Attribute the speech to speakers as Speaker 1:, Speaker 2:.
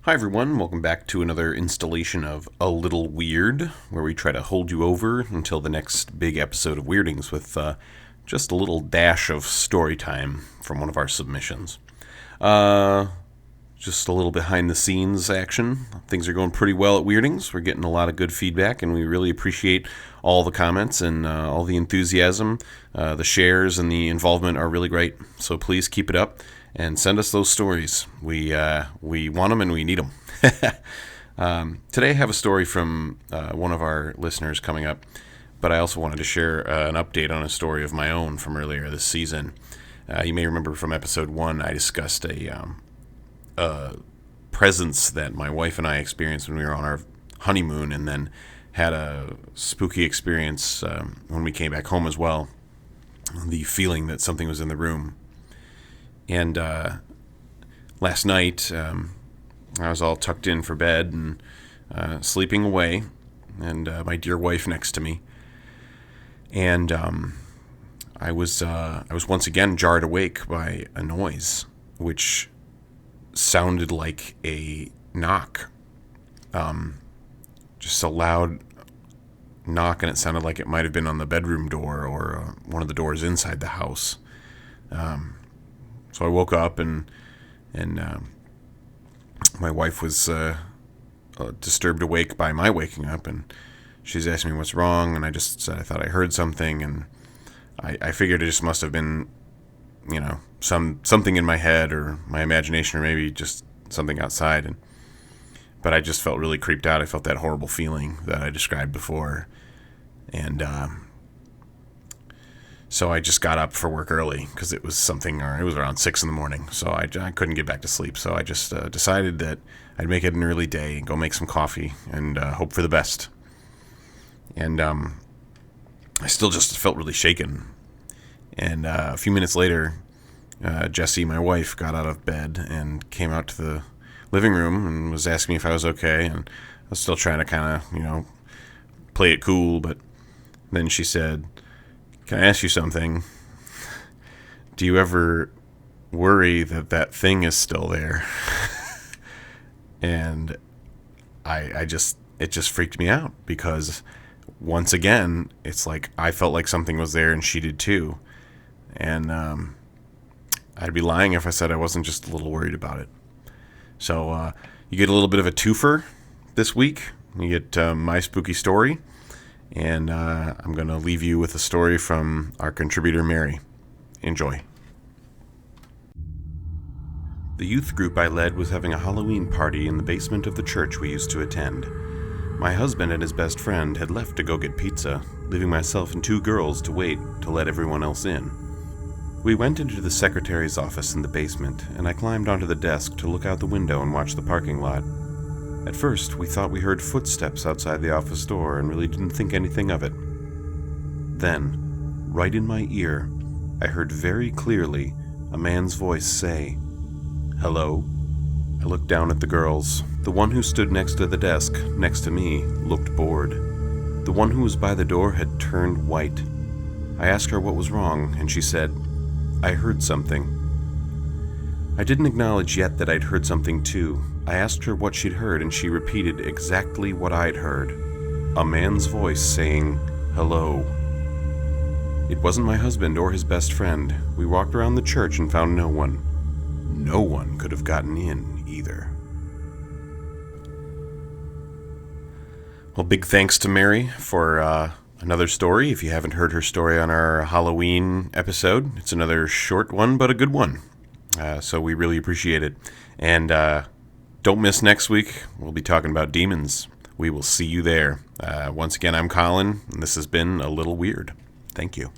Speaker 1: Hi everyone, welcome back to another installation of A Little Weird, where we try to hold you over until the next big episode of Weirdings with just a little dash of story time from one of our submissions. Just a little behind the scenes action. Things are going pretty well at Weirdings. We're getting a lot of good feedback, and we really appreciate all the comments and all the enthusiasm. The shares and the involvement are really great, so please keep it up. And send us those stories. We want them and we need them. Today I have a story from one of our listeners coming up, but I also wanted to share an update on a story of my own from earlier this season. You may remember from episode 1 I discussed a presence that my wife and I experienced when we were on our honeymoon, and then had a spooky experience when we came back home as well. The feeling that something was in the room. And last night, I was all tucked in for bed and sleeping away, and my dear wife next to me. And I was once again jarred awake by a noise, which sounded like a knock, just a loud knock, and it sounded like it might have been on the bedroom door or one of the doors inside the house. So I woke up and my wife was disturbed awake by my waking up, and she's asked me what's wrong, and I just said I thought I heard something, and I figured it just must have been, something in my head or my imagination, or maybe just something outside. But I just felt really creeped out. I felt that horrible feeling that I described before, and so I just got up for work early because it was around 6 in the morning, so I couldn't get back to sleep. So I just decided that I'd make it an early day and go make some coffee and hope for the best. And I still just felt really shaken. And a few minutes later, Jessie, my wife, got out of bed and came out to the living room and was asking me if I was okay. And I was still trying to kind of, play it cool, but then she said, "Can I ask you something? Do you ever worry that thing is still there?" And it just freaked me out, because once again, it's like I felt like something was there and she did too. And I'd be lying if I said I wasn't just a little worried about it. So you get a little bit of a twofer this week. You get my spooky story. And I'm going to leave you with a story from our contributor, Mary. Enjoy. The youth group I led was having a Halloween party in the basement of the church we used to attend. My husband and his best friend had left to go get pizza, leaving myself and 2 girls to wait to let everyone else in. We went into the secretary's office in the basement, and I climbed onto the desk to look out the window and watch the parking lot. At first, we thought we heard footsteps outside the office door and really didn't think anything of it. Then, right in my ear, I heard very clearly a man's voice say, "Hello?" I looked down at the girls. The one who stood next to the desk, next to me, looked bored. The one who was by the door had turned white. I asked her what was wrong, and she said, "I heard something." I didn't acknowledge yet that I'd heard something too. I asked her what she'd heard, and she repeated exactly what I'd heard. A man's voice saying, "Hello." It wasn't my husband or his best friend. We walked around the church and found no one. No one could have gotten in either. Well, big thanks to Mary for another story. If you haven't heard her story on our Halloween episode, it's another short one, but a good one. So we really appreciate it. And don't miss next week. We'll be talking about demons. We will see you there. Once again, I'm Colin, and this has been A Little Weird. Thank you.